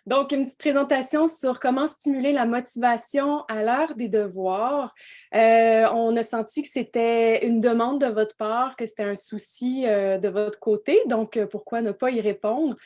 Donc, une petite présentation sur comment stimuler la motivation à l'heure des devoirs. On a senti que c'était une demande de votre part, que c'était un souci de votre côté. Donc, pourquoi ne pas y répondre?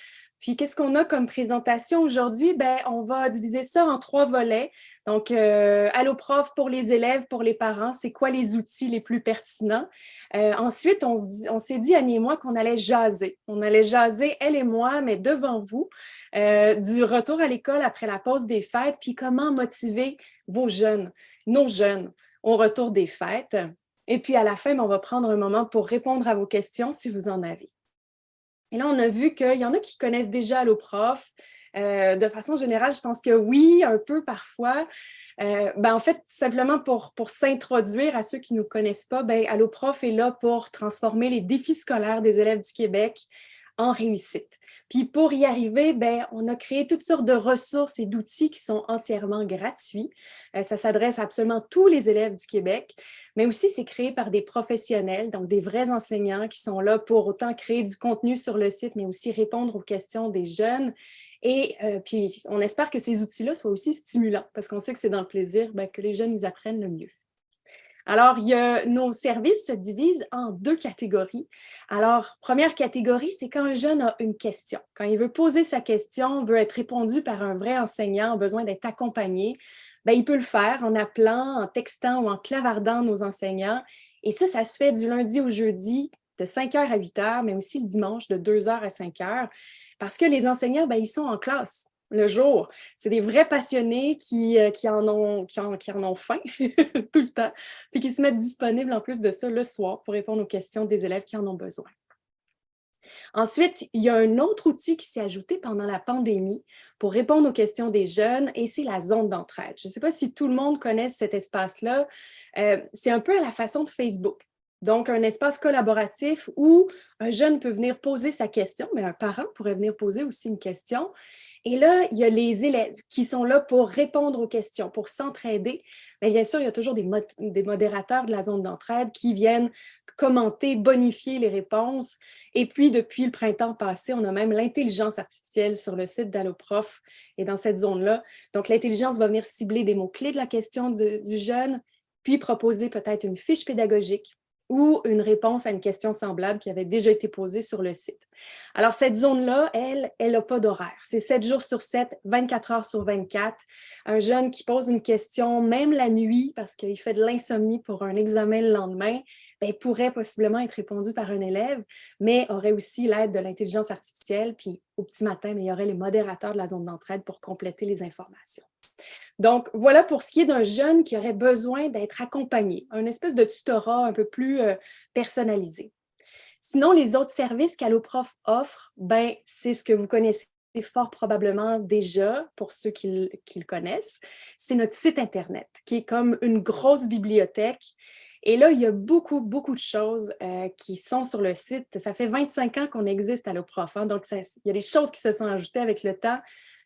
Puis, qu'est-ce qu'on a comme présentation aujourd'hui? Ben, on va diviser ça en 3 volets. Donc, Allo Prof pour les élèves, pour les parents, c'est quoi les outils les plus pertinents? Ensuite, on s'est dit, Annie et moi, qu'on allait jaser. On allait jaser, elle et moi, mais devant vous, du retour à l'école après la pause des fêtes, puis comment motiver vos jeunes, nos jeunes, au retour des fêtes. Et puis, à la fin, on va prendre un moment pour répondre à vos questions si vous en avez. Et là, on a vu qu'il y en a qui connaissent déjà Alloprof. De façon générale, je pense que oui, un peu parfois. En fait, simplement pour s'introduire à ceux qui ne nous connaissent pas, Alloprof est là pour transformer les défis scolaires des élèves du Québec en réussite. Puis pour y arriver, on a créé toutes sortes de ressources et d'outils qui sont entièrement gratuits. Ça s'adresse à absolument tous les élèves du Québec, mais aussi c'est créé par des professionnels, donc des vrais enseignants qui sont là pour autant créer du contenu sur le site, mais aussi répondre aux questions des jeunes. Et puis, on espère que ces outils-là soient aussi stimulants, parce qu'on sait que c'est dans le plaisir que les jeunes ils apprennent le mieux. Alors, nos services se divisent en 2 catégories. Alors, première catégorie, c'est quand un jeune a une question. Quand il veut poser sa question, veut être répondu par un vrai enseignant, a besoin d'être accompagné, il peut le faire en appelant, en textant ou en clavardant nos enseignants. Et ça se fait du lundi au jeudi de 5h à 8h, mais aussi le dimanche de 2h à 5h, parce que les enseignants, ils sont en classe le jour. C'est des vrais passionnés qui en ont faim tout le temps, puis qui se mettent disponibles en plus de ça le soir pour répondre aux questions des élèves qui en ont besoin. Ensuite, il y a un autre outil qui s'est ajouté pendant la pandémie pour répondre aux questions des jeunes, et c'est la zone d'entraide. Je ne sais pas si tout le monde connaît cet espace-là. C'est un peu à la façon de Facebook. Donc, un espace collaboratif où un jeune peut venir poser sa question, mais un parent pourrait venir poser aussi une question. Et là, il y a les élèves qui sont là pour répondre aux questions, pour s'entraider. Mais bien sûr, il y a toujours des modérateurs de la zone d'entraide qui viennent commenter, bonifier les réponses. Et puis, depuis le printemps passé, on a même l'intelligence artificielle sur le site d'Alloprof et dans cette zone-là. Donc, l'intelligence va venir cibler des mots-clés de la question du jeune, puis proposer peut-être une fiche pédagogique ou une réponse à une question semblable qui avait déjà été posée sur le site. Alors, cette zone-là, elle n'a pas d'horaire. C'est 7 jours sur 7, 24 heures sur 24. Un jeune qui pose une question, même la nuit, parce qu'il fait de l'insomnie pour un examen le lendemain, pourrait possiblement être répondu par un élève, mais aurait aussi l'aide de l'intelligence artificielle. Puis, au petit matin, il y aurait les modérateurs de la zone d'entraide pour compléter les informations. Donc, voilà pour ce qui est d'un jeune qui aurait besoin d'être accompagné, un espèce de tutorat un peu plus personnalisé. Sinon, les autres services qu'Alloprof offre, c'est ce que vous connaissez fort probablement déjà, pour ceux qui le connaissent. C'est notre site Internet, qui est comme une grosse bibliothèque. Et là, il y a beaucoup, beaucoup de choses qui sont sur le site. Ça fait 25 ans qu'on existe Alloprof, hein, donc il y a des choses qui se sont ajoutées avec le temps.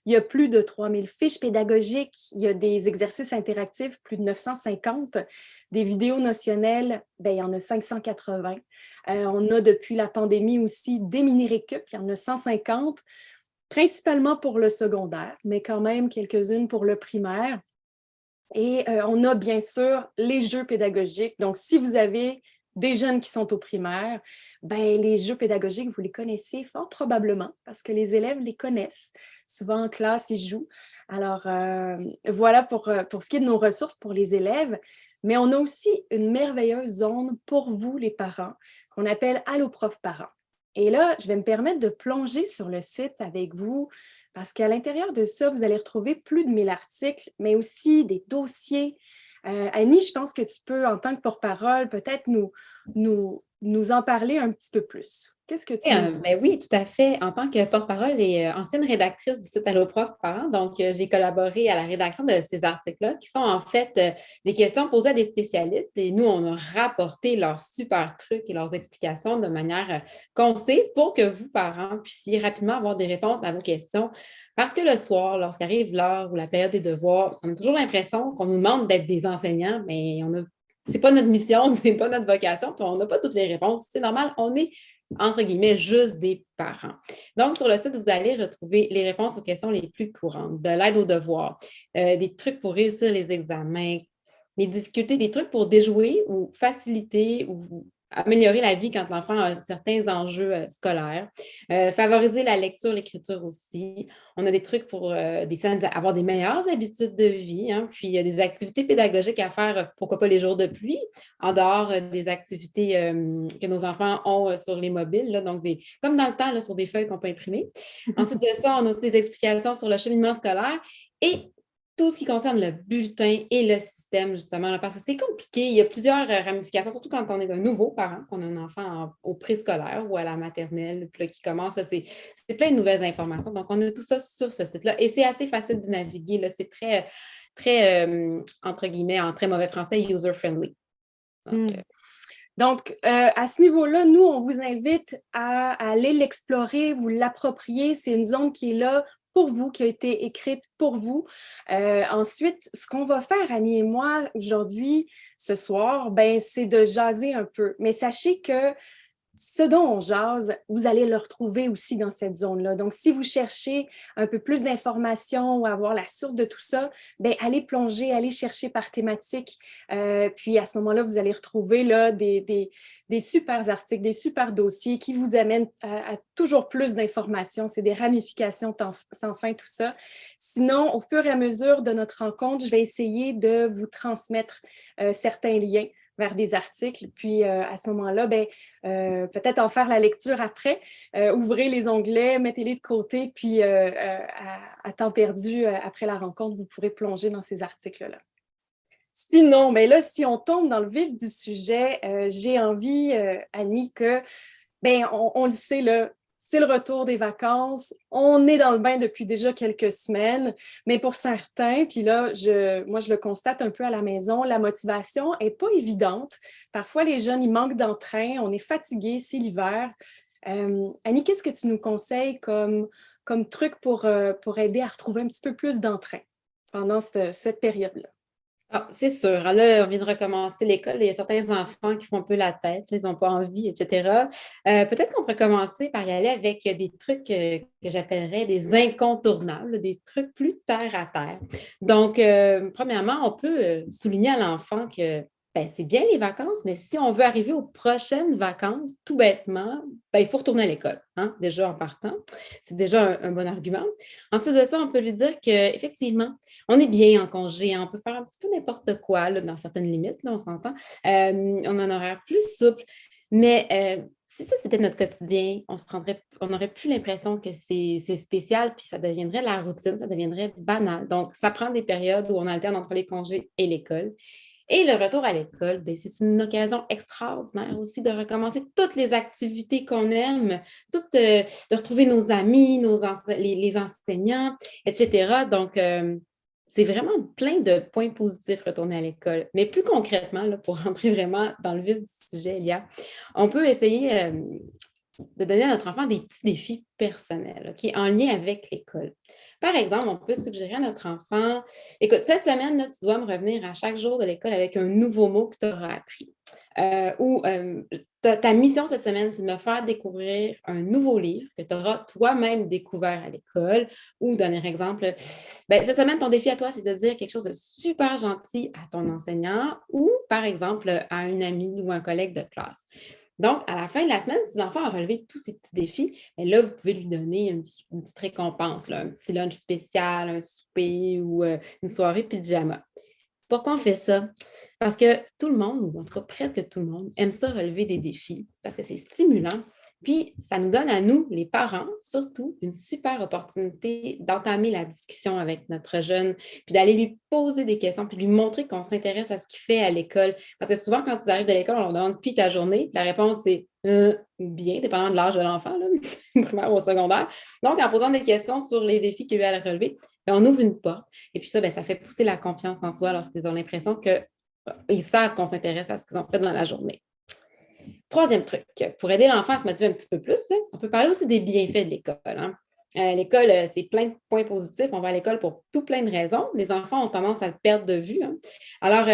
Il y a plus de 3000 fiches pédagogiques, il y a des exercices interactifs, plus de 950, des vidéos notionnelles, il y en a 580. On a depuis la pandémie aussi des mini-récup, il y en a 150, principalement pour le secondaire, mais quand même quelques-unes pour le primaire. Et on a bien sûr les jeux pédagogiques. Donc, si vous avez des jeunes qui sont au primaire, les jeux pédagogiques, vous les connaissez fort probablement parce que les élèves les connaissent. Souvent en classe, ils jouent. Alors, voilà pour ce qui est de nos ressources pour les élèves. Mais on a aussi une merveilleuse zone pour vous, les parents, qu'on appelle Alloprof Parents. Et là, je vais me permettre de plonger sur le site avec vous parce qu'à l'intérieur de ça, vous allez retrouver plus de 1000 articles, mais aussi des dossiers. Annie, je pense que tu peux, en tant que porte-parole, peut-être nous en parler un petit peu plus. Qu'est-ce que tu nous... Oui, tout à fait. En tant que porte-parole et ancienne rédactrice du site Alloprof Parents, donc j'ai collaboré à la rédaction de ces articles-là, qui sont en fait des questions posées à des spécialistes. Et nous, on a rapporté leurs super trucs et leurs explications de manière concise pour que vous, parents, puissiez rapidement avoir des réponses à vos questions. Parce que le soir, lorsqu'arrive l'heure ou la période des devoirs, on a toujours l'impression qu'on nous demande d'être des enseignants, mais on a c'est pas notre mission, c'est pas notre vocation, puis on n'a pas toutes les réponses. C'est normal, on est, entre guillemets, juste des parents. Donc, sur le site, vous allez retrouver les réponses aux questions les plus courantes, de l'aide aux devoirs, des trucs pour réussir les examens, les difficultés, des trucs pour déjouer ou faciliter ou améliorer la vie quand l'enfant a certains enjeux scolaires, favoriser la lecture, l'écriture aussi. On a des trucs pour avoir des meilleures habitudes de vie, hein, puis il y a des activités pédagogiques à faire, pourquoi pas les jours de pluie, en dehors des activités que nos enfants ont sur les mobiles, là, donc comme dans le temps, là, sur des feuilles qu'on peut imprimer. Ensuite de ça, on a aussi des explications sur le cheminement scolaire et tout ce qui concerne le bulletin et le système, justement, là, parce que c'est compliqué. Il y a plusieurs ramifications, surtout quand on est un nouveau parent, qu'on a un enfant au préscolaire ou à la maternelle, puis là, qui commence, c'est plein de nouvelles informations. Donc, on a tout ça sur ce site-là. Et c'est assez facile de naviguer. Là. C'est très, très, entre guillemets, en très mauvais français, user-friendly. Donc, à ce niveau-là, nous, on vous invite à aller l'explorer, vous l'approprier. C'est une zone qui est là pour vous, qui a été écrite pour vous. Ensuite, ce qu'on va faire, Annie et moi, aujourd'hui, ce soir, ben, c'est de jaser un peu. Mais sachez que ce dont on jase, vous allez le retrouver aussi dans cette zone-là. Donc, si vous cherchez un peu plus d'informations ou avoir la source de tout ça, bien, allez plonger, allez chercher par thématique. Puis à ce moment-là, vous allez retrouver là, des super articles, des super dossiers qui vous amènent à toujours plus d'informations. C'est des ramifications sans fin, tout ça. Sinon, au fur et à mesure de notre rencontre, je vais essayer de vous transmettre certains liens vers des articles. Puis à ce moment-là, ben, peut-être en faire la lecture après. Ouvrez les onglets, mettez-les de côté, puis à temps perdu, après la rencontre, vous pourrez plonger dans ces articles-là. Sinon, mais là, si on tombe dans le vif du sujet, j'ai envie, Annie, que, ben, on le sait, là, c'est le retour des vacances. On est dans le bain depuis déjà quelques semaines, mais pour certains, puis là, moi, je le constate un peu à la maison, la motivation n'est pas évidente. Parfois, les jeunes, ils manquent d'entrain, on est fatigué, c'est l'hiver. Annie, qu'est-ce que tu nous conseilles comme truc pour aider à retrouver un petit peu plus d'entrain pendant cette période-là? Ah, c'est sûr. Là, on vient de recommencer l'école. Il y a certains enfants qui font un peu la tête, ils n'ont pas envie, etc. Peut-être qu'on pourrait commencer par y aller avec des trucs que j'appellerais des incontournables, des trucs plus terre à terre. Donc, premièrement, on peut souligner à l'enfant que ben, c'est bien les vacances, mais si on veut arriver aux prochaines vacances, tout bêtement, ben, il faut retourner à l'école, hein, déjà en partant. C'est déjà un bon argument. Ensuite de ça, on peut lui dire qu'effectivement, on est bien en congé, hein, on peut faire un petit peu n'importe quoi, là, dans certaines limites, là, on s'entend. On a un horaire plus souple, mais si ça, c'était notre quotidien, on n'aurait plus l'impression que c'est spécial, puis ça deviendrait la routine, ça deviendrait banal. Donc, ça prend des périodes où on alterne entre les congés et l'école. Et le retour à l'école, ben, c'est une occasion extraordinaire aussi de recommencer toutes les activités qu'on aime, de retrouver nos amis, les enseignants, etc. Donc, c'est vraiment plein de points positifs retourner à l'école. Mais plus concrètement, là, pour rentrer vraiment dans le vif du sujet, Elia, on peut essayer de donner à notre enfant des petits défis personnels, OK, en lien avec l'école. Par exemple, on peut suggérer à notre enfant, écoute, cette semaine, là, tu dois me revenir à chaque jour de l'école avec un nouveau mot que tu auras appris. Ta mission cette semaine, c'est de me faire découvrir un nouveau livre que tu auras toi-même découvert à l'école. Ou, dernier exemple, ben, cette semaine, ton défi à toi, c'est de dire quelque chose de super gentil à ton enseignant ou, par exemple, à une amie ou un collègue de classe. Donc, à la fin de la semaine, si l'enfant a relevé tous ces petits défis, bien là, vous pouvez lui donner une petite récompense, là, un petit lunch spécial, un souper ou une soirée pyjama. Pourquoi on fait ça? Parce que tout le monde, ou en tout cas presque tout le monde, aime ça relever des défis parce que c'est stimulant. Puis, ça nous donne à nous, les parents, surtout, une super opportunité d'entamer la discussion avec notre jeune, puis d'aller lui poser des questions, puis lui montrer qu'on s'intéresse à ce qu'il fait à l'école. Parce que souvent, quand ils arrivent de l'école, on leur demande puis ta journée. La réponse, c'est bien, dépendant de l'âge de l'enfant, là, primaire ou secondaire. Donc, en posant des questions sur les défis qu'il y a à relever, bien, on ouvre une porte. Et puis ça, bien, ça fait pousser la confiance en soi lorsqu'ils ont l'impression qu'ils savent qu'on s'intéresse à ce qu'ils ont fait dans la journée. Troisième truc, pour aider l'enfant à se motiver un petit peu plus, là, on peut parler aussi des bienfaits de l'école. Hein. L'école, c'est plein de points positifs. On va à l'école pour tout plein de raisons. Les enfants ont tendance à le perdre de vue. Hein. Alors,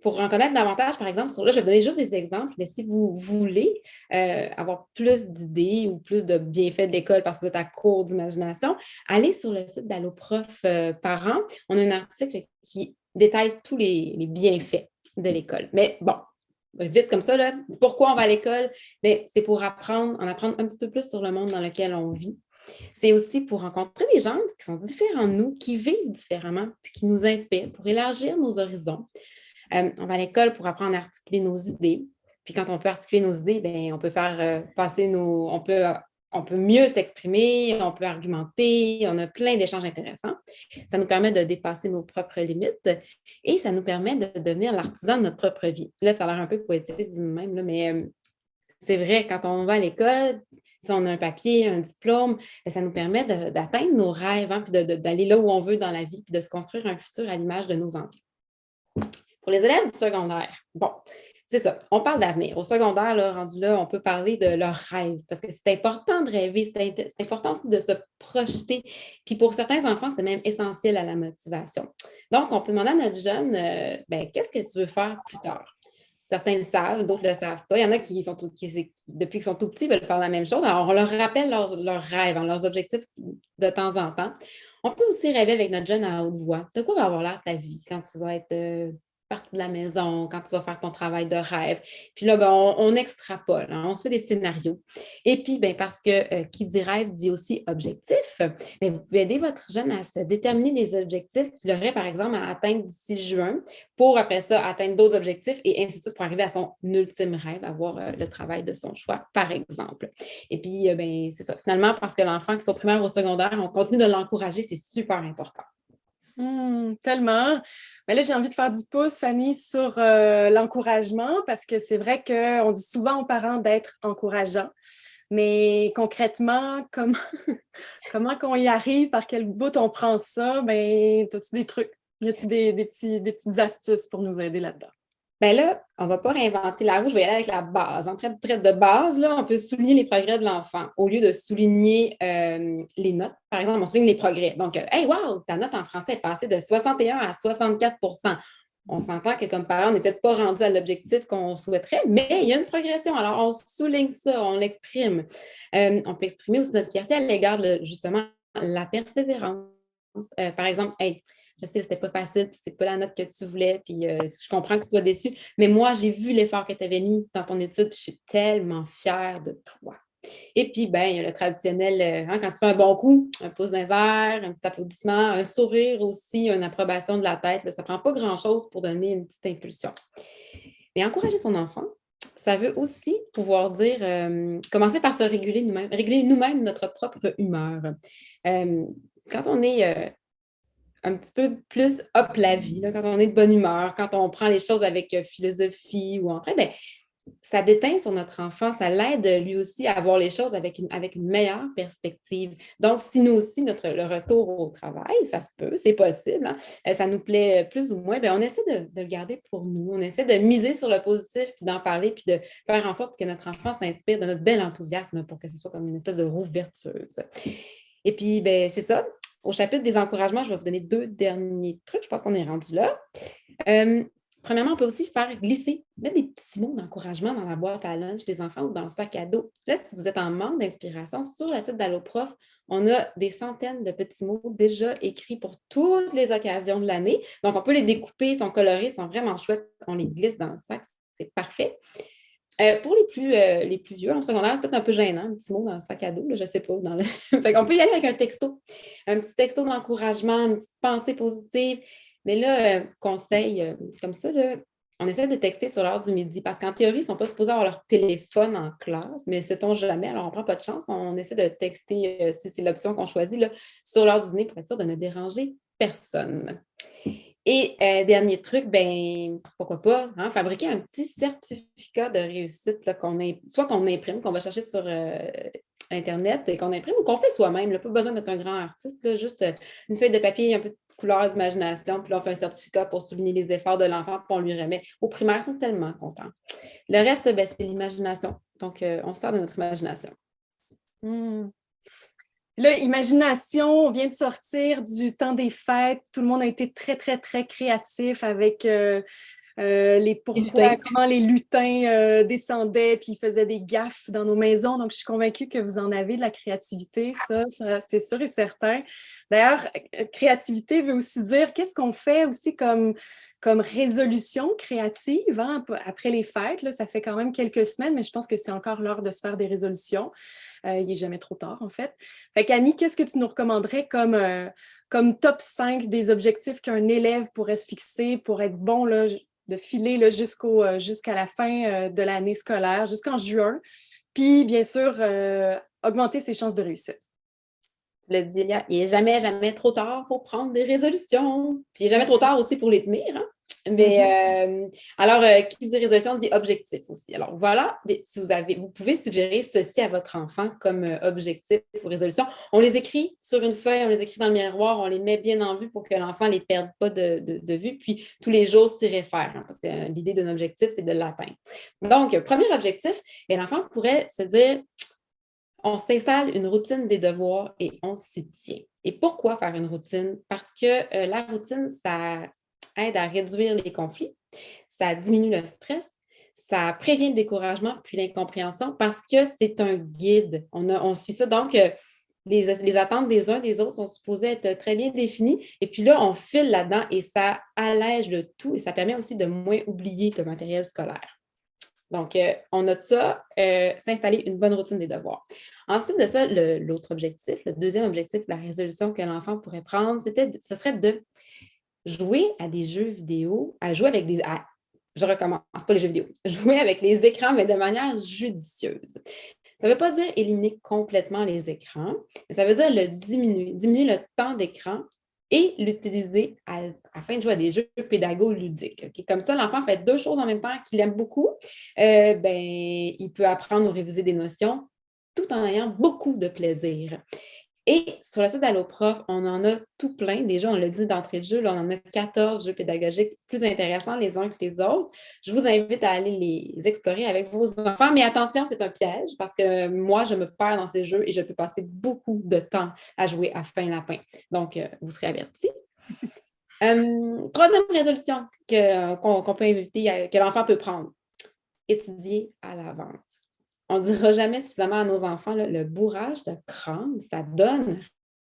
pour en connaître davantage, par exemple, je vais vous donner juste des exemples, mais si vous voulez avoir plus d'idées ou plus de bienfaits de l'école parce que vous êtes à court d'imagination, allez sur le site d'Alloprof Parents. On a un article qui détaille tous les bienfaits de l'école. Mais bon, vite comme ça, là, pourquoi on va à l'école? Bien, c'est pour en apprendre un petit peu plus sur le monde dans lequel on vit. C'est aussi pour rencontrer des gens qui sont différents de nous, qui vivent différemment, puis qui nous inspirent pour élargir nos horizons. On va à l'école pour apprendre à articuler nos idées. Puis quand on peut articuler nos idées, bien, on peut faire passer on peut mieux s'exprimer, on peut argumenter, on a plein d'échanges intéressants. Ça nous permet de dépasser nos propres limites et ça nous permet de devenir l'artisan de notre propre vie. Là, ça a l'air un peu poétique du même, là, mais c'est vrai, quand on va à l'école, si on a un papier, un diplôme, ça nous permet d'atteindre nos rêves, hein, puis d'aller là où on veut dans la vie, puis de se construire un futur à l'image de nos envies. Pour les élèves du secondaire, bon, c'est ça, on parle d'avenir. Au secondaire, là, rendu là, on peut parler de leurs rêves parce que c'est important de rêver, c'est important aussi de se projeter. Puis pour certains enfants, c'est même essentiel à la motivation. Donc, on peut demander à notre jeune, qu'est-ce que tu veux faire plus tard? Certains le savent, d'autres ne le savent pas. Il y en a qui, depuis qu'ils sont tout petits, veulent faire la même chose. Alors, on leur rappelle leurs rêves, hein, leurs objectifs de temps en temps. On peut aussi rêver avec notre jeune à haute voix. De quoi va avoir l'air ta vie quand tu vas être partie de la maison, quand tu vas faire ton travail de rêve. Puis là, on extrapole, hein, on se fait des scénarios. Et puis, parce que qui dit rêve dit aussi objectif, mais vous pouvez aider votre jeune à se déterminer des objectifs qu'il aurait, par exemple, à atteindre d'ici juin pour, après ça, atteindre d'autres objectifs et ainsi de suite pour arriver à son ultime rêve, avoir le travail de son choix, par exemple. Et puis, c'est ça. Finalement, parce que l'enfant qui est au primaire ou au secondaire, on continue de l'encourager, c'est super important. Tellement. Mais là, j'ai envie de faire du pouce, Annie, sur l'encouragement parce que c'est vrai qu'on dit souvent aux parents d'être encourageants. Mais concrètement, comment qu'on y arrive, par quel bout on prend ça? Ben, as-tu des trucs? Y a-tu des petites astuces pour nous aider là-dedans? Bien là, on ne va pas réinventer la roue, je vais y aller avec la base. En traite de base, là, on peut souligner les progrès de l'enfant au lieu de souligner les notes. Par exemple, on souligne les progrès. Donc, hey, wow, ta note en français est passée de 61 à 64. On s'entend que comme parent, on n'est peut-être pas rendu à l'objectif qu'on souhaiterait, mais il y a une progression. Alors, on souligne ça, on l'exprime. On peut exprimer aussi notre fierté à l'égard de, justement, la persévérance. Par exemple, hey, je sais que c'était pas facile, puis c'est pas la note que tu voulais, puis je comprends que tu sois déçu, mais moi, j'ai vu l'effort que tu avais mis dans ton étude, puis je suis tellement fière de toi. Et puis, il y a le traditionnel, quand tu fais un bon coup, un pouce dans les airs, un petit applaudissement, un sourire aussi, une approbation de la tête. Là, ça ne prend pas grand-chose pour donner une petite impulsion. Mais encourager son enfant, ça veut aussi pouvoir dire, commencer par se réguler nous-mêmes notre propre humeur. Quand on est un petit peu plus up la vie, là, quand on est de bonne humeur, quand on prend les choses avec philosophie ou entrain, ça déteint sur notre enfant, ça l'aide lui aussi à voir les choses avec une meilleure perspective. Donc, si nous aussi, le retour au travail, ça se peut, c'est possible, hein, ça nous plaît plus ou moins, on essaie de le garder pour nous, on essaie de miser sur le positif, puis d'en parler, puis de faire en sorte que notre enfant s'inspire de notre bel enthousiasme pour que ce soit comme une espèce de roue vertueuse. Et puis, c'est ça. Au chapitre des encouragements, je vais vous donner 2 derniers trucs. Je pense qu'on est rendu là. Premièrement, on peut aussi faire glisser, mettre des petits mots d'encouragement dans la boîte à lunch des enfants ou dans le sac à dos. Là, si vous êtes en manque d'inspiration, sur le site d'Alloprof, on a des centaines de petits mots déjà écrits pour toutes les occasions de l'année. Donc, on peut les découper, ils sont colorés, ils sont vraiment chouettes. On les glisse dans le sac, c'est parfait. Pour les plus vieux, en secondaire, c'est peut-être un peu gênant, un petit mot dans le sac à dos, là, je ne sais pas. Fait qu'on peut y aller avec un texto. Un petit texto d'encouragement, une petite pensée positive. Mais là, conseil comme ça, là, on essaie de texter sur l'heure du midi parce qu'en théorie, ils ne sont pas supposés avoir leur téléphone en classe, mais sait-on jamais, alors on ne prend pas de chance. On essaie de texter, si c'est l'option qu'on choisit, là, sur l'heure du dîner pour être sûr de ne déranger personne. Et dernier truc, pourquoi pas, hein, fabriquer un petit certificat de réussite là, soit qu'on imprime, qu'on va chercher sur Internet et qu'on imprime ou qu'on fait soi-même. Là, pas besoin d'être un grand artiste, là, juste une feuille de papier, un peu de couleur, d'imagination, puis là, on fait un certificat pour souligner les efforts de l'enfant, puis on lui remet. Au primaire, ils sont tellement contents. Le reste, c'est l'imagination. Donc, on sort de notre imagination. Là, imagination, on vient de sortir du temps des fêtes. Tout le monde a été très, très, très créatif avec les pourquoi, comment les lutins descendaient puis ils faisaient des gaffes dans nos maisons. Donc, je suis convaincue que vous en avez de la créativité, ça c'est sûr et certain. D'ailleurs, créativité veut aussi dire qu'est-ce qu'on fait aussi comme résolution créative hein, après les fêtes. Là, ça fait quand même quelques semaines, mais je pense que c'est encore l'heure de se faire des résolutions. Il n'est jamais trop tard, en fait. Fait qu'Annie, qu'est-ce que tu nous recommanderais comme top 5 des objectifs qu'un élève pourrait se fixer pour être bon là, de filer là, jusqu'à la fin de l'année scolaire, jusqu'en juin? Puis, bien sûr, augmenter ses chances de réussite. Tu l'as dit, il n'est jamais, jamais trop tard pour prendre des résolutions. Puis il n'est jamais trop tard aussi pour les tenir. Hein? Mais alors, qui dit résolution dit objectif aussi. Alors voilà, si vous pouvez suggérer ceci à votre enfant comme objectif ou résolution. On les écrit sur une feuille, on les écrit dans le miroir, on les met bien en vue pour que l'enfant ne les perde pas de vue. Puis tous les jours s'y réfère, hein, parce que l'idée d'un objectif, c'est de l'atteindre. Donc, premier objectif, l'enfant pourrait se dire on s'installe une routine des devoirs et on s'y tient. Et pourquoi faire une routine? Parce que la routine, ça aide à réduire les conflits, ça diminue le stress, ça prévient le découragement puis l'incompréhension parce que c'est un guide. On suit ça. Donc, les attentes des uns des autres sont supposées être très bien définies. Et puis là, on file là-dedans et ça allège le tout et ça permet aussi de moins oublier le matériel scolaire. Donc, on note ça, s'installer une bonne routine des devoirs. Ensuite de ça, l'autre objectif, le deuxième objectif, la résolution que l'enfant pourrait prendre, ce serait de jouer à des jeux vidéo, à jouer avec je recommence, pas les jeux vidéo, jouer avec les écrans, mais de manière judicieuse. Ça ne veut pas dire éliminer complètement les écrans, mais ça veut dire le diminuer le temps d'écran et l'utiliser afin de jouer à des jeux pédago-ludiques. Okay? Comme ça, l'enfant fait deux choses en même temps qu'il aime beaucoup. Il peut apprendre ou réviser des notions tout en ayant beaucoup de plaisir. Et sur le site d'Alloprof, on en a tout plein. Déjà, on l'a dit d'entrée de jeu, là, on en a 14 jeux pédagogiques plus intéressants les uns que les autres. Je vous invite à aller les explorer avec vos enfants. Mais attention, c'est un piège parce que moi, je me perds dans ces jeux et je peux passer beaucoup de temps à jouer à fin lapin. Donc, vous serez avertis. Troisième résolution qu'on peut inviter, que l'enfant peut prendre. Étudier à l'avance. On ne dira jamais suffisamment à nos enfants, là, le bourrage de crâne, ça donne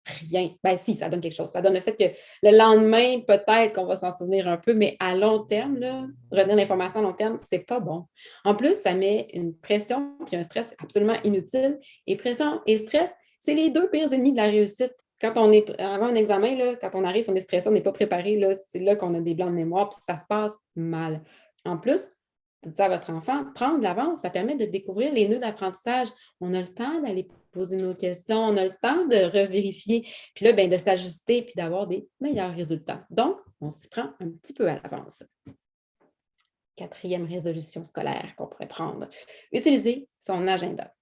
rien. Ben si, ça donne quelque chose. Ça donne le fait que le lendemain, peut-être qu'on va s'en souvenir un peu, mais à long terme, là, retenir l'information à long terme, c'est pas bon. En plus, ça met une pression et un stress absolument inutile. Et pression et stress, c'est les deux pires ennemis de la réussite. Quand on est avant un examen, là, quand on arrive, on est stressé, on n'est pas préparé, là, c'est là qu'on a des blancs de mémoire, puis ça se passe mal. En plus, dites ça à votre enfant, prendre de l'avance, ça permet de découvrir les nœuds d'apprentissage. On a le temps d'aller poser nos questions, on a le temps de revérifier, puis là, de s'ajuster puis d'avoir des meilleurs résultats. Donc, on s'y prend un petit peu à l'avance. Quatrième résolution scolaire qu'on pourrait prendre, utiliser son agenda.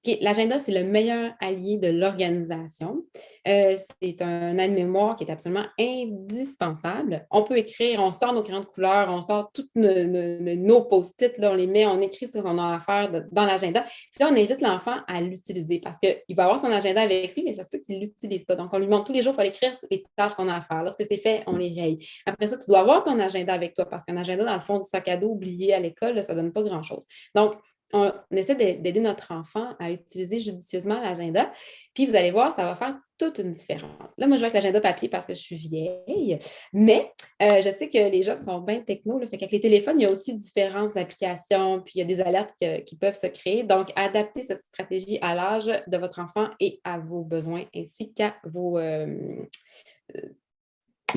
Okay, l'agenda, c'est le meilleur allié de l'organisation. C'est un aide-mémoire qui est absolument indispensable. On peut écrire, on sort nos crayons de couleur, on sort tous nos post-it, là, on les met, on écrit ce qu'on a à faire dans l'agenda. Puis là, on invite l'enfant à l'utiliser parce qu'il va avoir son agenda avec lui, mais ça se peut qu'il ne l'utilise pas. Donc, on lui montre tous les jours, il faut aller écrire les tâches qu'on a à faire. Lorsque c'est fait, on les raye. Après ça, tu dois avoir ton agenda avec toi parce qu'un agenda, dans le fond du sac à dos oublié à l'école, là, ça ne donne pas grand-chose. Donc, on essaie d'aider notre enfant à utiliser judicieusement l'agenda. Puis, vous allez voir, ça va faire toute une différence. Là, moi, je joue avec l'agenda papier parce que je suis vieille, mais je sais que les jeunes sont bien techno. Là, fait qu'avec les téléphones, il y a aussi différentes applications, puis il y a des alertes qui peuvent se créer. Donc, adaptez cette stratégie à l'âge de votre enfant et à vos besoins, ainsi qu'à vos...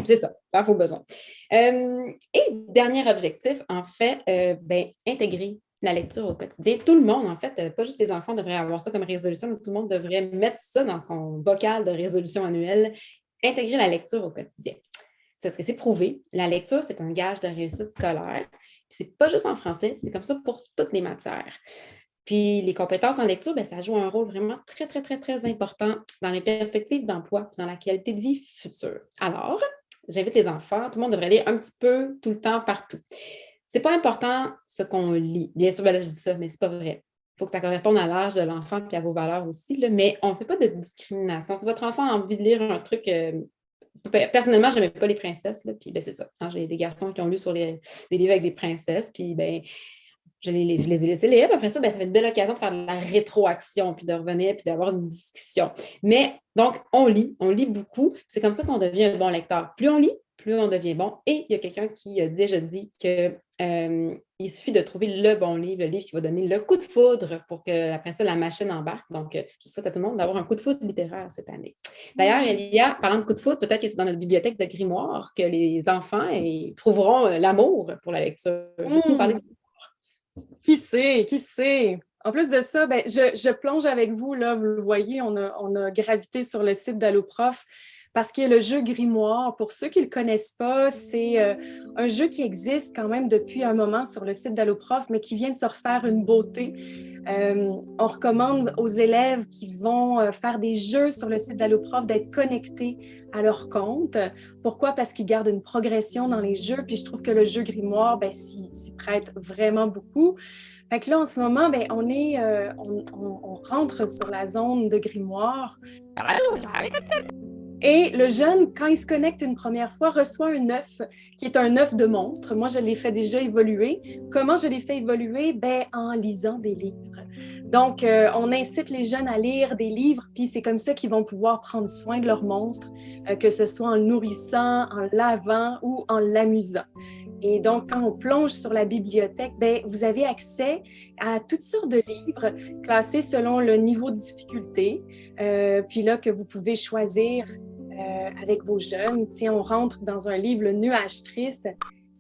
c'est ça, à vos besoins. Et dernier objectif, en fait, intégrer la lecture au quotidien. Tout le monde, en fait, pas juste les enfants devraient avoir ça comme résolution, mais tout le monde devrait mettre ça dans son bocal de résolution annuelle, intégrer la lecture au quotidien. C'est parce que c'est prouvé, la lecture, c'est un gage de réussite scolaire. C'est pas juste en français, c'est comme ça pour toutes les matières. Puis les compétences en lecture, ça joue un rôle vraiment très, très, très, très important dans les perspectives d'emploi, dans la qualité de vie future. Alors, j'invite les enfants, tout le monde devrait lire un petit peu, tout le temps, partout. C'est pas important ce qu'on lit. Bien sûr, là, je dis ça, mais c'est pas vrai. Il faut que ça corresponde à l'âge de l'enfant et à vos valeurs aussi, là, mais on ne fait pas de discrimination. Si votre enfant a envie de lire un truc personnellement, je n'aimais pas les princesses, là, puis ben, c'est ça. Hein, j'ai des garçons qui ont lu sur des livres avec des princesses, puis ben, je les ai laissés lire. Puis après ça, ben, ça fait une belle occasion de faire de la rétroaction, puis de revenir, puis d'avoir une discussion. Mais donc, on lit beaucoup. C'est comme ça qu'on devient un bon lecteur. Plus on lit, plus on devient bon. Et il y a quelqu'un qui a déjà dit que il suffit de trouver le bon livre, le livre qui va donner le coup de foudre pour que après ça, la machine embarque. Donc, je souhaite à tout le monde d'avoir un coup de foudre littéraire cette année. D'ailleurs, il y a, parlant de coup de foudre, peut-être que c'est dans notre bibliothèque de grimoire que les enfants trouveront l'amour pour la lecture. Veux-tu nous parler de... Qui sait, qui sait? En plus de ça, ben, je plonge avec vous, là, vous le voyez, on a gravité sur le site d'Alloprof parce qu'il y a le jeu Grimoire. Pour ceux qui ne le connaissent pas, c'est un jeu qui existe quand même depuis un moment sur le site d'Alloprof, mais qui vient de se refaire une beauté. On recommande aux élèves qui vont faire des jeux sur le site d'Alloprof d'être connectés à leur compte. Pourquoi? Parce qu'ils gardent une progression dans les jeux, puis je trouve que le jeu Grimoire, ben, s'y prête vraiment beaucoup. Fait que là, en ce moment, ben, on rentre sur la zone de Grimoire. Et le jeune, quand il se connecte une première fois, reçoit un œuf qui est un œuf de monstre. Moi, je l'ai fait déjà évoluer. Comment je l'ai fait évoluer? Ben, en lisant des livres. Donc, on incite les jeunes à lire des livres, puis c'est comme ça qu'ils vont pouvoir prendre soin de leur monstre, que ce soit en le nourrissant, en lavant ou en l'amusant. Et donc, quand on plonge sur la bibliothèque, ben, vous avez accès à toutes sortes de livres classés selon le niveau de difficulté, puis là, que vous pouvez choisir avec vos jeunes. Tiens, on rentre dans un livre, Le nuage triste.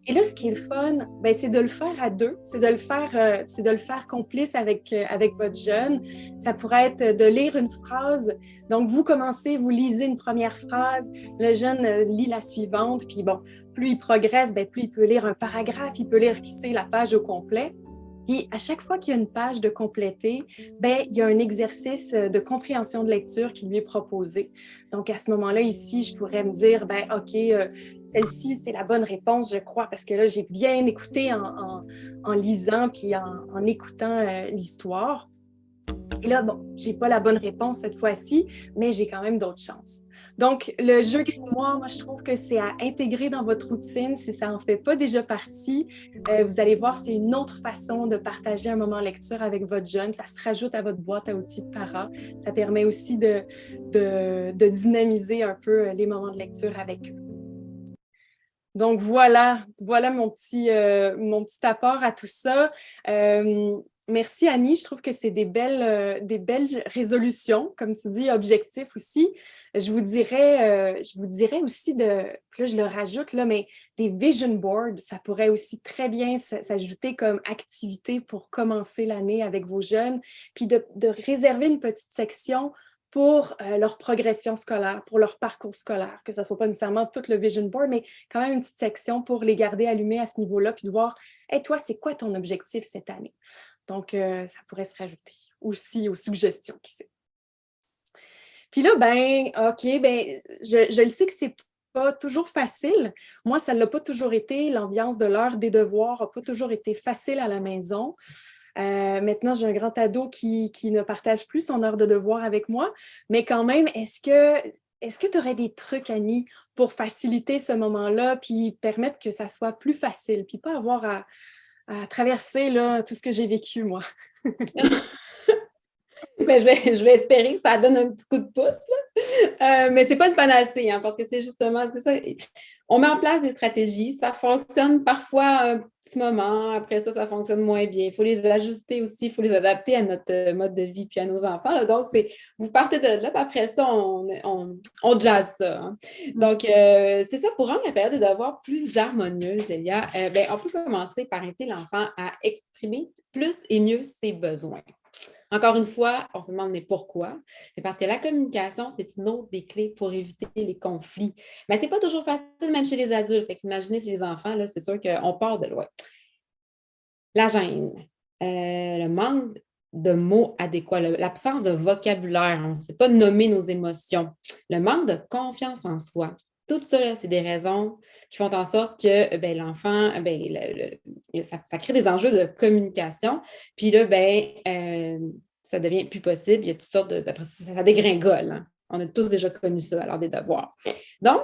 Et là, ce qui est le fun, ben, c'est de le faire à deux, c'est de le faire complice avec votre jeune. Ça pourrait être de lire une phrase. Donc, vous commencez, vous lisez une première phrase, le jeune lit la suivante, puis bon, plus il progresse, ben, plus il peut lire un paragraphe, il peut lire qui sait la page au complet. Puis à chaque fois qu'il y a une page de compléter, ben, il y a un exercice de compréhension de lecture qui lui est proposé. Donc à ce moment-là, ici, je pourrais me dire, ben, OK, celle-ci, c'est la bonne réponse, je crois, parce que là, j'ai bien écouté en lisant puis en écoutant l'histoire. Et là, bon, j'ai pas la bonne réponse cette fois-ci, mais j'ai quand même d'autres chances. Donc, le jeu grimoire, moi, je trouve que c'est à intégrer dans votre routine si ça n'en fait pas déjà partie. Vous allez voir, c'est une autre façon de partager un moment lecture avec votre jeune. Ça se rajoute à votre boîte à outils de para. Ça permet aussi de dynamiser un peu les moments de lecture avec eux. Donc voilà mon petit apport à tout ça. Merci Annie, je trouve que c'est des belles résolutions, comme tu dis, objectifs aussi. Je vous dirais aussi là je le rajoute, là, mais des vision boards, ça pourrait aussi très bien s'ajouter comme activité pour commencer l'année avec vos jeunes, puis de réserver une petite section pour leur progression scolaire, pour leur parcours scolaire, que ce ne soit pas nécessairement tout le vision board, mais quand même une petite section pour les garder allumés à ce niveau-là, puis de voir, hey, toi, c'est quoi ton objectif cette année? Donc, ça pourrait se rajouter aussi aux suggestions, qui sait. Puis là, ben, OK, ben, je le sais que c'est pas toujours facile. Moi, ça ne l'a pas toujours été. L'ambiance de l'heure des devoirs n'a pas toujours été facile à la maison. Maintenant, j'ai un grand ado qui ne partage plus son heure de devoir avec moi, mais quand même, est-ce que tu aurais des trucs, Annie, pour faciliter ce moment-là, puis permettre que ça soit plus facile, puis pas avoir à traverser là, tout ce que j'ai vécu, moi? Mais je vais espérer que ça donne un petit coup de pouce, là. Mais ce n'est pas une panacée, hein, parce que c'est justement, c'est ça. On met en place des stratégies, ça fonctionne parfois un petit moment, après ça fonctionne moins bien. Il faut les ajuster aussi, il faut les adapter à notre mode de vie puis à nos enfants, là. Donc, vous partez de là, puis après ça, on jazz ça, hein. Donc, c'est ça, pour rendre la période de devoir plus harmonieuse, Elia, ben, on peut commencer par inviter l'enfant à exprimer plus et mieux ses besoins. Encore une fois, on se demande mais pourquoi? C'est parce que la communication, c'est une autre des clés pour éviter les conflits. Mais ce n'est pas toujours facile, même chez les adultes. Fait qu'imaginez chez les enfants, là, c'est sûr qu'on part de loin. La gêne, le manque de mots adéquats, l'absence de vocabulaire, on ne sait pas nommer nos émotions, le manque de confiance en soi. Tout ça, c'est des raisons qui font en sorte que ben, l'enfant, ben, ça crée des enjeux de communication. Puis là, ça devient plus possible. Il y a toutes sortes ça dégringole, hein. On a tous déjà connu ça, alors des devoirs. Donc,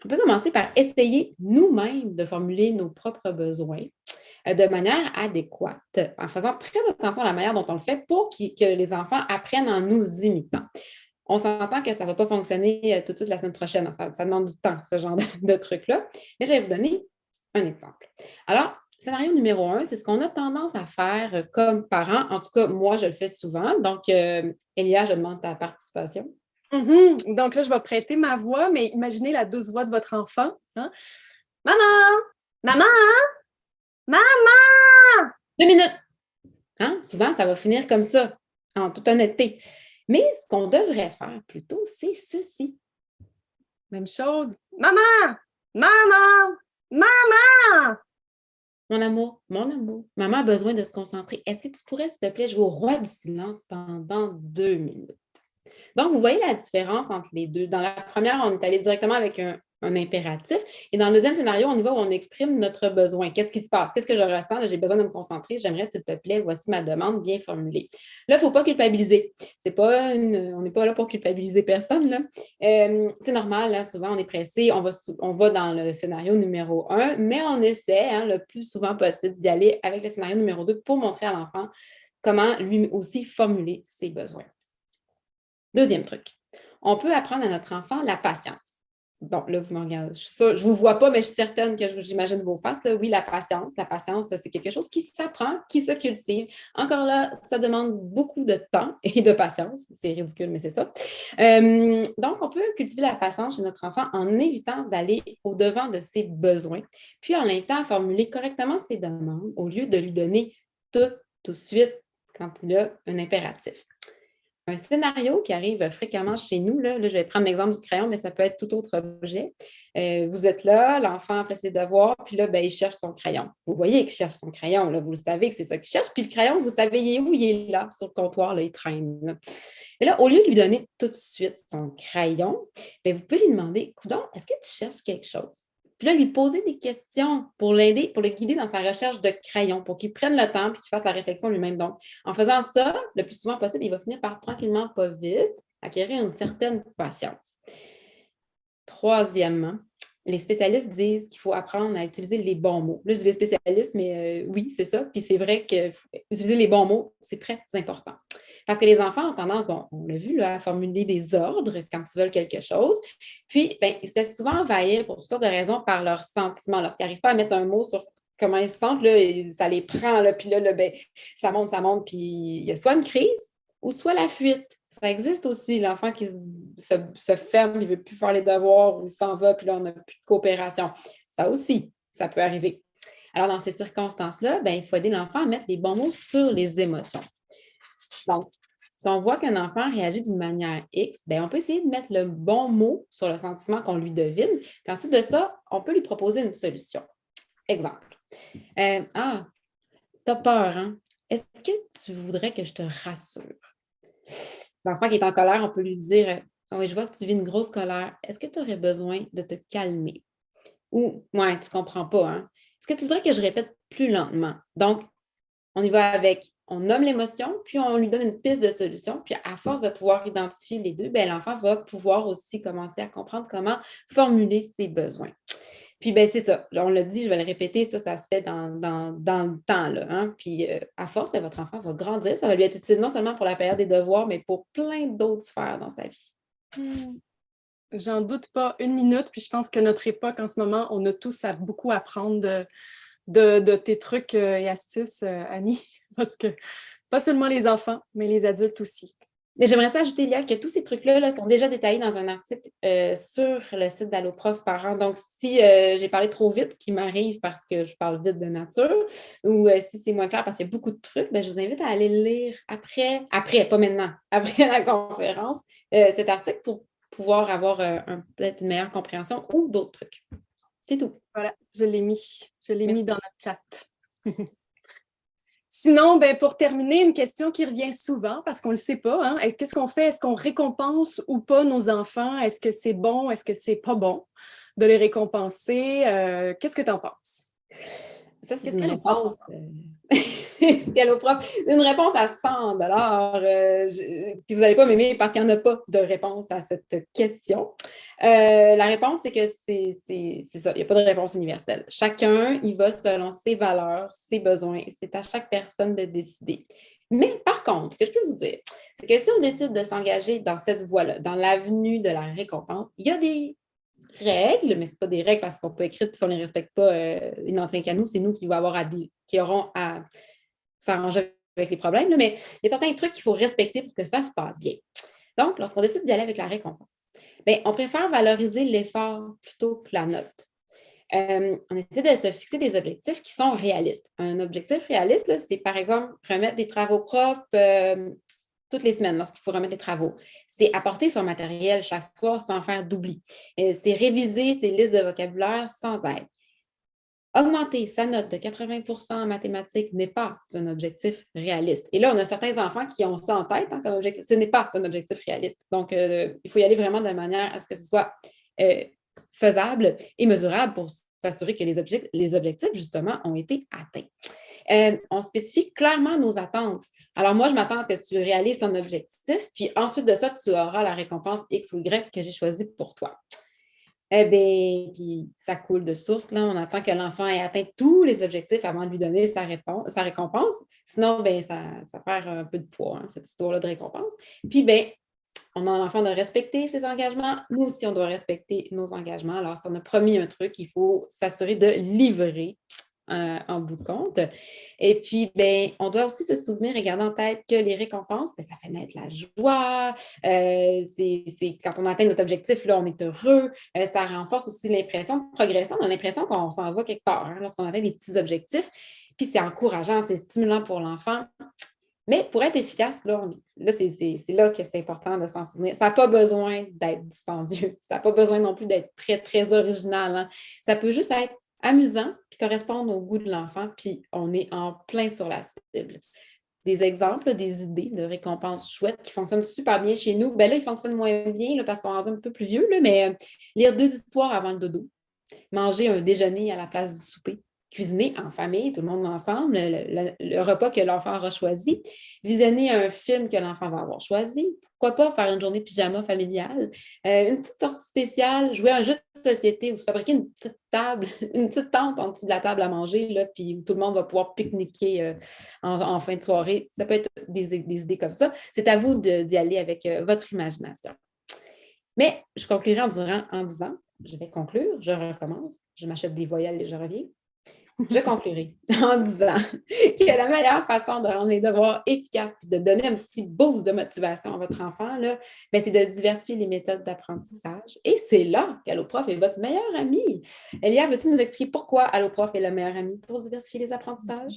On peut commencer par essayer nous-mêmes de formuler nos propres besoins de manière adéquate, en faisant très attention à la manière dont on le fait pour que les enfants apprennent en nous imitant. On s'entend que ça ne va pas fonctionner tout de suite la semaine prochaine. Ça demande du temps, ce genre de truc-là. Mais je vais vous donner un exemple. Alors, scénario numéro 1, c'est ce qu'on a tendance à faire comme parents. En tout cas, moi, je le fais souvent. Donc, Elia, je demande ta participation. Donc là, je vais prêter ma voix, mais imaginez la douce voix de votre enfant. Hein? Maman! Maman! Maman! 2 minutes! Hein? Souvent, ça va finir comme ça, en toute honnêteté. Mais ce qu'on devrait faire plutôt, c'est ceci. Même chose. Maman! Maman! Maman! Mon amour, maman a besoin de se concentrer. Est-ce que tu pourrais, s'il te plaît, jouer au roi du silence pendant 2 minutes? Donc, vous voyez la différence entre les deux. Dans la première, on est allé directement avec un impératif. Et dans le deuxième scénario, on y va où on exprime notre besoin. Qu'est-ce qui se passe? Qu'est-ce que je ressens? Là, j'ai besoin de me concentrer. J'aimerais, s'il te plaît, voici ma demande bien formulée. Là, il ne faut pas culpabiliser. On n'est pas là pour culpabiliser personne. Là. C'est normal, là, souvent, on est pressé. On va dans le scénario numéro 1, mais on essaie le plus souvent possible d'y aller avec le scénario numéro 2 pour montrer à l'enfant comment lui aussi formuler ses besoins. Deuxième truc, on peut apprendre à notre enfant la patience. Bon, là, vous me regardez, je ne vous vois pas, mais je suis certaine que j'imagine vos faces. Là. Oui, la patience, c'est quelque chose qui s'apprend, qui se cultive. Encore là, ça demande beaucoup de temps et de patience. C'est ridicule, mais c'est ça. Donc, on peut cultiver la patience chez notre enfant en évitant d'aller au-devant de ses besoins, puis en l'invitant à formuler correctement ses demandes au lieu de lui donner tout de suite quand il a un impératif. Un scénario qui arrive fréquemment chez nous, là, je vais prendre l'exemple du crayon, mais ça peut être tout autre objet. Vous êtes là, l'enfant fait ses devoirs, puis là, il cherche son crayon. Vous voyez qu'il cherche son crayon, là, vous le savez que c'est ça qu'il cherche, puis le crayon, vous savez il est où, il est là, sur le comptoir, là, il traîne. Là. Et là, au lieu de lui donner tout de suite son crayon, vous pouvez lui demander, coudonc, est-ce que tu cherches quelque chose? Puis là, lui poser des questions pour l'aider, pour le guider dans sa recherche de crayon, pour qu'il prenne le temps et qu'il fasse la réflexion lui-même. Donc, en faisant ça, le plus souvent possible, il va finir par tranquillement, pas vite, acquérir une certaine patience. Troisièmement, les spécialistes disent qu'il faut apprendre à utiliser les bons mots. Là, je dis les spécialistes, mais oui, c'est ça. Puis c'est vrai qu'utiliser les bons mots, c'est très important. Parce que les enfants ont tendance, on l'a vu, là, à formuler des ordres quand ils veulent quelque chose. Puis, ils se laissent souvent envahir pour toutes sortes de raisons par leurs sentiments. Lorsqu'ils n'arrivent pas à mettre un mot sur comment ils se sentent, là, ça les prend, là, puis là, ça monte, puis il y a soit une crise ou soit la fuite. Ça existe aussi, l'enfant qui se ferme, il ne veut plus faire les devoirs, ou il s'en va, puis là, on n'a plus de coopération. Ça aussi, ça peut arriver. Alors, dans ces circonstances-là, il faut aider l'enfant à mettre les bons mots sur les émotions. Donc, si on voit qu'un enfant réagit d'une manière X, on peut essayer de mettre le bon mot sur le sentiment qu'on lui devine. Puis ensuite de ça, on peut lui proposer une solution. Exemple. Tu as peur, hein? Est-ce que tu voudrais que je te rassure? L'enfant qui est en colère, on peut lui dire oui, je vois que tu vis une grosse colère. Est-ce que tu aurais besoin de te calmer? Ou, ouais, tu ne comprends pas, hein? Est-ce que tu voudrais que je répète plus lentement? Donc, on y va avec, on nomme l'émotion, puis on lui donne une piste de solution. Puis, à force de pouvoir identifier les deux, l'enfant va pouvoir aussi commencer à comprendre comment formuler ses besoins. Puis, c'est ça. On l'a dit, je vais le répéter, ça se fait dans le temps. Là, hein? Puis, à force, votre enfant va grandir. Ça va lui être utile non seulement pour la période des devoirs, mais pour plein d'autres sphères dans sa vie. J'en doute pas une minute. Puis, je pense que notre époque, en ce moment, on a tous beaucoup à apprendre de tes trucs et astuces, Annie. Parce que pas seulement les enfants, mais les adultes aussi. Mais j'aimerais ça ajouter, Léa, que tous ces trucs-là sont déjà détaillés dans un article sur le site d'Alloprof Parents. Donc, si j'ai parlé trop vite, ce qui m'arrive parce que je parle vite de nature, ou si c'est moins clair parce qu'il y a beaucoup de trucs, je vous invite à aller lire après, pas maintenant, après la conférence, cet article pour pouvoir avoir peut-être une meilleure compréhension ou d'autres trucs. C'est tout. Voilà, je l'ai mis. Je l'ai mis dans notre chat. Sinon, pour terminer, une question qui revient souvent, parce qu'on ne le sait pas, hein, qu'est-ce qu'on fait? Est-ce qu'on récompense ou pas nos enfants? Est-ce que c'est bon? Est-ce que c'est pas bon de les récompenser? Qu'est-ce que tu en penses? Ça, c'est Qu'est-ce une qu'elle au prof en réponse. pense? Scaloprof, c'est une réponse à 100 puis vous n'allez pas m'aimer parce qu'il n'y en a pas de réponse à cette question. La réponse, c'est que c'est ça. Il n'y a pas de réponse universelle. Chacun, il va selon ses valeurs, ses besoins. C'est à chaque personne de décider. Mais par contre, ce que je peux vous dire, c'est que si on décide de s'engager dans cette voie-là, dans l'avenue de la récompense, il y a des règles, mais ce pas des règles parce qu'elles ne sont pas écrites, puis si on ne les respecte pas, ils n'en tiennent qu'à nous, c'est nous qui aurons à s'arranger avec les problèmes, là, mais il y a certains trucs qu'il faut respecter pour que ça se passe bien. Donc, lorsqu'on décide d'y aller avec la récompense, bien, on préfère valoriser l'effort plutôt que la note. On essaie de se fixer des objectifs qui sont réalistes. Un objectif réaliste, là, c'est par exemple remettre des travaux propres toutes les semaines lorsqu'il faut remettre les travaux. C'est apporter son matériel chaque soir sans faire d'oubli. C'est réviser ses listes de vocabulaire sans aide. Augmenter sa note de 80% en mathématiques n'est pas un objectif réaliste. Et là, on a certains enfants qui ont ça en tête comme objectif. Ce n'est pas un objectif réaliste. Donc, il faut y aller vraiment de manière à ce que ce soit faisable et mesurable pour s'assurer que les objectifs, justement, ont été atteints. On spécifie clairement nos attentes. Alors, moi, je m'attends à ce que tu réalises ton objectif, puis ensuite de ça, tu auras la récompense X ou Y que j'ai choisie pour toi. Eh bien, puis ça coule de source, là. On attend que l'enfant ait atteint tous les objectifs avant de lui donner sa récompense. Sinon, ben, ça perd un peu de poids, hein, cette histoire-là de récompense. Puis, ben, on a l'enfant de respecter ses engagements. Nous aussi, on doit respecter nos engagements. Alors, si on a promis un truc, il faut s'assurer de livrer en bout de compte. Et puis, ben, on doit aussi se souvenir et garder en tête que les récompenses, ben, ça fait naître la joie. Quand on atteint notre objectif, là, on est heureux. Ça renforce aussi l'impression de progression. On a l'impression qu'on s'en va quelque part, hein, lorsqu'on atteint des petits objectifs. Puis, c'est encourageant, c'est stimulant pour l'enfant. Mais pour être efficace, c'est là que c'est important de s'en souvenir. Ça n'a pas besoin d'être dispendieux. Ça n'a pas besoin non plus d'être très, très original, hein. Ça peut juste être amusant puis correspondre au goût de l'enfant, puis on est en plein sur la cible. Des exemples, des idées de récompenses chouettes qui fonctionnent super bien chez nous. Ben là, ils fonctionnent moins bien là, parce qu'on est rendu un petit peu plus vieux, là, mais lire 2 histoires avant le dodo, manger un déjeuner à la place du souper, cuisiner en famille, tout le monde ensemble, le repas que l'enfant aura choisi, visionner un film que l'enfant va avoir choisi, pourquoi pas faire une journée pyjama familiale, une petite sortie spéciale, jouer à un jeu de société ou se fabriquer une petite table, une petite tente en dessous de la table à manger, là, puis tout le monde va pouvoir pique-niquer en fin de soirée. Ça peut être des idées comme ça. C'est à vous d'y aller avec votre imagination. Mais je conclurai en disant, je vais conclure, je recommence, je m'achète des voyelles et je reviens. Je conclurai en disant que la meilleure façon de rendre les devoirs efficaces et de donner un petit boost de motivation à votre enfant, là, ben, c'est de diversifier les méthodes d'apprentissage. Et c'est là qu'Alloprof est votre meilleur ami. Elia, veux-tu nous expliquer pourquoi Alloprof est le meilleur ami pour diversifier les apprentissages?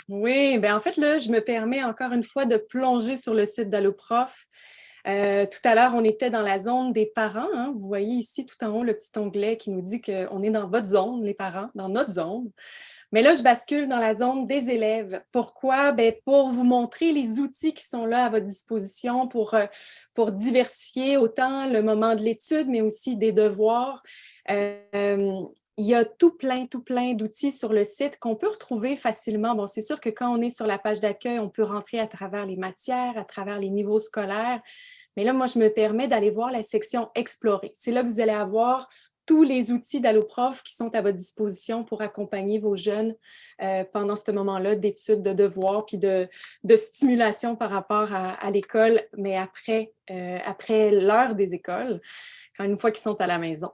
Oui, bien en fait, là, je me permets encore une fois de plonger sur le site d'Alloprof. Tout à l'heure, on était dans la zone des parents, hein. Vous voyez ici tout en haut le petit onglet qui nous dit qu'on est dans votre zone, les parents, dans notre zone. Mais là, je bascule dans la zone des élèves. Pourquoi? Bien, pour vous montrer les outils qui sont là à votre disposition pour diversifier autant le moment de l'étude, mais aussi des devoirs. Il y a tout plein d'outils sur le site qu'on peut retrouver facilement. Bon, c'est sûr que quand on est sur la page d'accueil, on peut rentrer à travers les matières, à travers les niveaux scolaires. Mais là, moi, je me permets d'aller voir la section Explorer. C'est là que vous allez avoir tous les outils d'Alloprof qui sont à votre disposition pour accompagner vos jeunes pendant ce moment-là d'études, de devoirs, puis de stimulation par rapport à l'école, mais après l'heure des écoles, une fois qu'ils sont à la maison.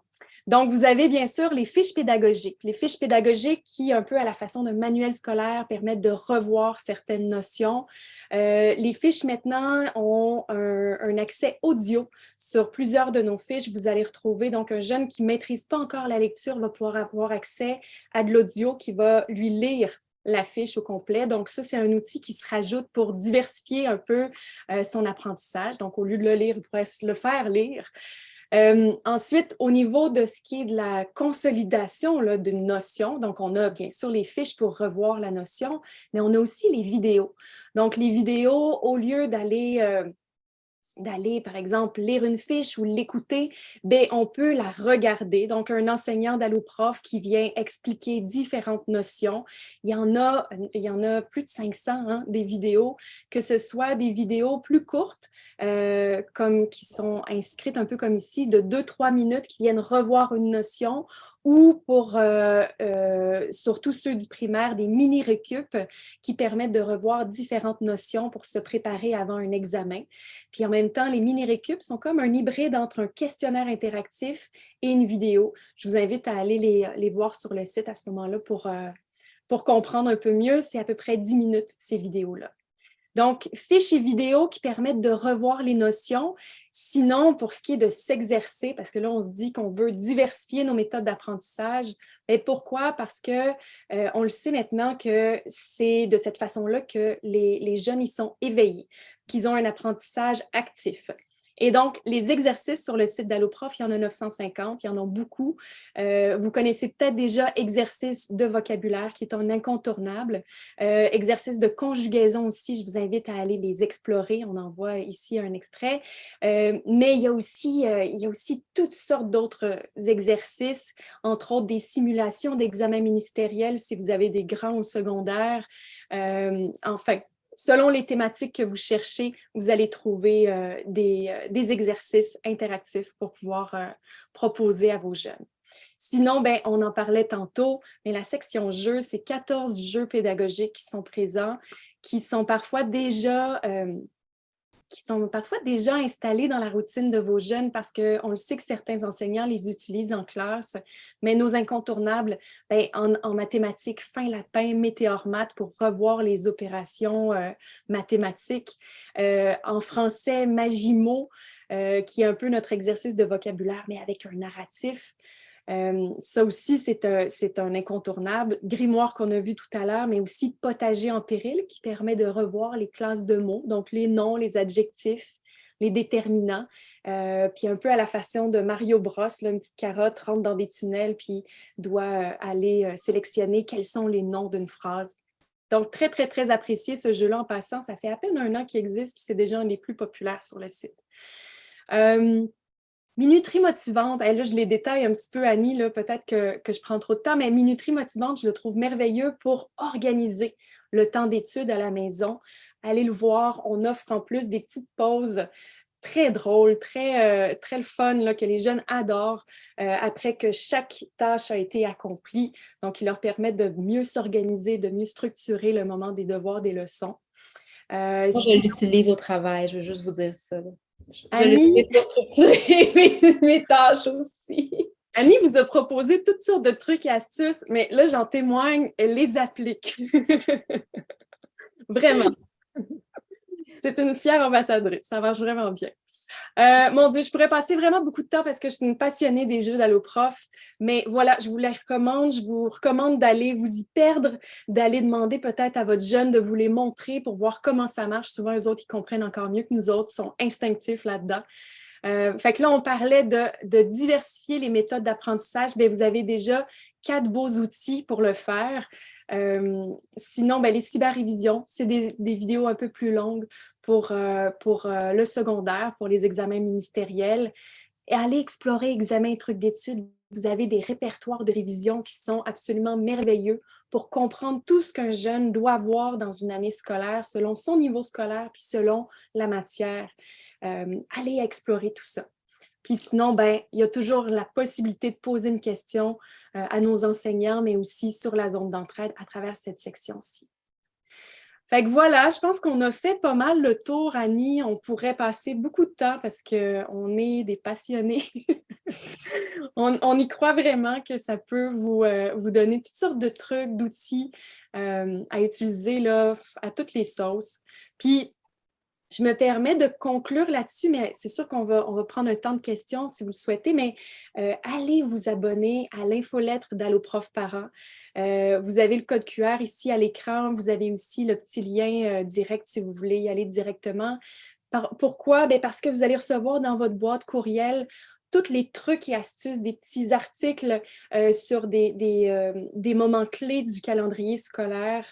Donc, vous avez bien sûr les fiches pédagogiques. Les fiches pédagogiques qui, un peu à la façon d'un manuel scolaire, permettent de revoir certaines notions. Les fiches maintenant ont un accès audio sur plusieurs de nos fiches. Vous allez retrouver donc un jeune qui ne maîtrise pas encore la lecture va pouvoir avoir accès à de l'audio qui va lui lire la fiche au complet. Donc, ça, c'est un outil qui se rajoute pour diversifier un peu son apprentissage. Donc, au lieu de le lire, il pourrait le faire lire. Ensuite, au niveau de ce qui est de la consolidation d'une notion, donc on a bien sûr les fiches pour revoir la notion, mais on a aussi les vidéos. Donc, les vidéos, au lieu d'aller d'aller, par exemple, lire une fiche ou l'écouter, bien, on peut la regarder. Donc, un enseignant d'alloprof qui vient expliquer différentes notions. Il y en a plus de 500, hein, des vidéos, que ce soit des vidéos plus courtes, qui sont inscrites un peu comme ici, de 2-3 minutes, qui viennent revoir une notion, ou pour, surtout ceux du primaire, des mini-récup qui permettent de revoir différentes notions pour se préparer avant un examen. Puis en même temps, les mini-récup sont comme un hybride entre un questionnaire interactif et une vidéo. Je vous invite à aller les voir sur le site à ce moment-là pour comprendre un peu mieux. C'est à peu près 10 minutes, ces vidéos-là. Donc, fiches et vidéos qui permettent de revoir les notions. Sinon, pour ce qui est de s'exercer, parce que là, on se dit qu'on veut diversifier nos méthodes d'apprentissage. Et pourquoi? Parce que on le sait maintenant que c'est de cette façon-là que les jeunes ils sont éveillés, qu'ils ont un apprentissage actif. Et donc, les exercices sur le site d'Alloprof, il y en a 950, il y en a beaucoup. Vous connaissez peut-être déjà exercice de vocabulaire qui est un incontournable. Exercice de conjugaison aussi, je vous invite à aller les explorer. On en voit ici un extrait. Mais il y a aussi toutes sortes d'autres exercices, entre autres des simulations d'examens ministériels si vous avez des grands au secondaire. Enfin, selon les thématiques que vous cherchez, vous allez trouver des exercices interactifs pour pouvoir proposer à vos jeunes. Sinon, ben, on en parlait tantôt, mais la section jeux, c'est 14 jeux pédagogiques qui sont présents, qui sont parfois déjà installés dans la routine de vos jeunes parce qu'on le sait que certains enseignants les utilisent en classe, mais nos incontournables, ben, en mathématiques, fin lapin, météore maths pour revoir les opérations mathématiques. En français, Magimo, qui est un peu notre exercice de vocabulaire, mais avec un narratif. Ça aussi, c'est un incontournable. Grimoire qu'on a vu tout à l'heure, mais aussi Potager en péril qui permet de revoir les classes de mots, donc les noms, les adjectifs, les déterminants. Puis un peu à la façon de Mario Bros, là, une petite carotte rentre dans des tunnels puis doit aller sélectionner quels sont les noms d'une phrase. Donc, très, très, très apprécié ce jeu-là en passant. Ça fait à peine 1 an qu'il existe, puis c'est déjà un des plus populaires sur le site. Minuterie motivante, là, je les détaille un petit peu, Annie, là, peut-être que je prends trop de temps, mais minuterie motivante, je le trouve merveilleux pour organiser le temps d'études à la maison. Allez le voir, on offre en plus des petites pauses très drôles, très le fun, là, que les jeunes adorent après que chaque tâche a été accomplie. Donc, ils leur permettent de mieux s'organiser, de mieux structurer le moment des devoirs, des leçons. Moi, je l'utilise au travail, je veux juste vous dire ça. Là. Je Annie, l'utilise pour structurer mes tâches aussi. Annie vous a proposé toutes sortes de trucs et astuces, mais là, j'en témoigne, elle les applique. Vraiment. C'est une fière ambassadrice. Ça marche vraiment bien. Mon Dieu, je pourrais passer vraiment beaucoup de temps parce que je suis une passionnée des jeux d'Alloprof. Mais voilà, je vous les recommande. Je vous recommande d'aller vous y perdre, d'aller demander peut-être à votre jeune de vous les montrer pour voir comment ça marche. Souvent, eux autres, ils comprennent encore mieux que nous autres, ils sont instinctifs là-dedans. Fait que là, on parlait de diversifier les méthodes d'apprentissage. Bien, vous avez déjà 4 beaux outils pour le faire. Sinon, bien, les cyberrévisions, c'est des vidéos un peu plus longues pour le secondaire, pour les examens ministériels. Et aller explorer examens et trucs d'études. Vous avez des répertoires de révision qui sont absolument merveilleux pour comprendre tout ce qu'un jeune doit voir dans une année scolaire selon son niveau scolaire puis selon la matière. Allez explorer tout ça. Puis sinon, ben, il y a toujours la possibilité de poser une question à nos enseignants, mais aussi sur la zone d'entraide à travers cette section-ci. Fait que voilà, je pense qu'on a fait pas mal le tour, Annie. On pourrait passer beaucoup de temps parce qu'on est des passionnés. On y croit vraiment que ça peut vous donner toutes sortes de trucs, d'outils à utiliser là, à toutes les sauces. Puis, je me permets de conclure là-dessus, mais c'est sûr qu'on va prendre un temps de questions si vous le souhaitez, mais allez vous abonner à l'infolettre d'Alloprof Parents. Vous avez le code QR ici à l'écran. Vous avez aussi le petit lien direct si vous voulez y aller directement. Pourquoi? Bien, parce que vous allez recevoir dans votre boîte courriel tous les trucs et astuces, des petits articles sur des moments clés du calendrier scolaire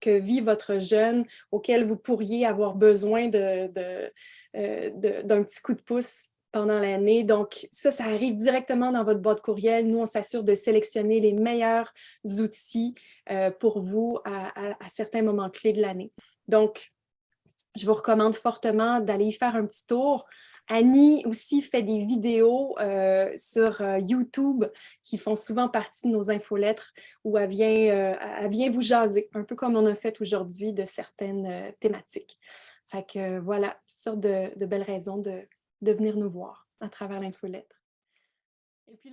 que vit votre jeune, auquel vous pourriez avoir besoin d'un petit coup de pouce pendant l'année. Donc, ça arrive directement dans votre boîte courriel. Nous, on s'assure de sélectionner les meilleurs outils pour vous à certains moments clés de l'année. Donc, je vous recommande fortement d'aller y faire un petit tour. Annie aussi fait des vidéos sur YouTube qui font souvent partie de nos infolettres où elle vient vous jaser, un peu comme on a fait aujourd'hui de certaines thématiques. Fait que voilà, toutes sortes de belles raisons de venir nous voir à travers l'infolettre. Et puis,